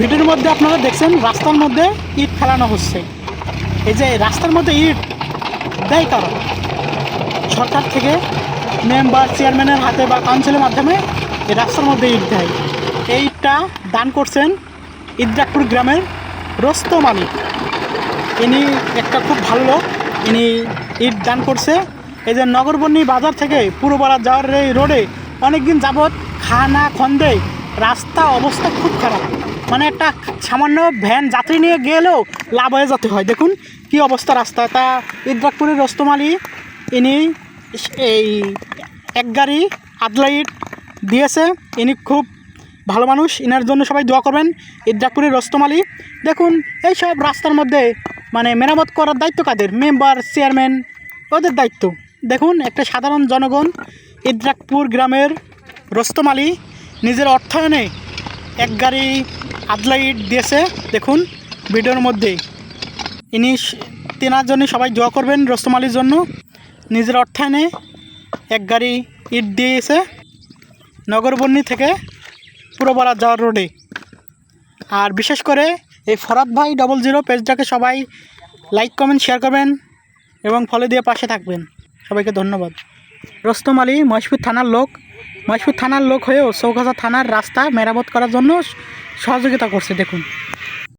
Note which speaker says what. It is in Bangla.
Speaker 1: ভিডিওর মধ্যে আপনারা দেখছেন রাস্তার মধ্যে ইট ফেলানো হচ্ছে। এই যে রাস্তার মধ্যে ইট দেয় কারণ সরকার থেকে মেম্বার চেয়ারম্যানের হাতে বা কাউন্সিলের মাধ্যমে এই রাস্তার মধ্যে ইট দেয়। এই ইটটা দান করছেন ইদ্রাকপুর গ্রামের রোস্তম আলী। ইনি একটা খুব ভালো লোক, ইনি ইট দান করছে। এই যে নগরবন্দি বাজার থেকে পুরোপাড়া যাওয়ার এই রোডে অনেক দিন যাবৎ খানা খন্দে রাস্তা অবস্থা খুব খারাপ, মানে একটা সামান্য ভ্যান যাত্রী নিয়ে গেলেও লাভ হয়ে যেতে হয়। দেখুন কি অবস্থা রাস্তা। তা ইদ্রাকপুরের রোস্তম আলী ইনি এই এক গাড়ি আদলা ইট দিয়েছে। ইনি খুব ভালো মানুষ, ইনার জন্য সবাই দোয়া করবেন। ইদ্রাকপুরের রোস্তম আলী। দেখুন এই সব রাস্তার মধ্যে মানে মেরামত করার দায়িত্ব কাদের? মেম্বার চেয়ারম্যান, ওদের দায়িত্ব। দেখুন একটা সাধারণ জনগণ ইদ্রাকপুর গ্রামের রোস্তম আলী নিজের অর্থায়নে এক গাড়ি আদলা ইট দিয়েছে। দেখুন ভিডিওর মধ্যে ইনি তেনার জন্য সবাই দোয়া করবেন। রোস্তম আলীর জন্য নিজের অর্থায়নে এক গাড়ি ইট দিয়েছে নগরবন্দি থেকে পুরোপাড়া যাওয়ার রোডে। আর বিশেষ করে এই ফরাদ ভাই 00 পেজটাকে সবাই লাইক কমেন্ট শেয়ার করবেন এবং ফলো দিয়ে পাশে থাকবেন। সবাইকে ধন্যবাদ। রোস্তম আলী মহেশপুর থানার লোক, মহেশপুর থানার লোক হয়েও চৌগাছা থানার রাস্তা মেরামত করার জন্য সহযোগিতা করছে। দেখুন।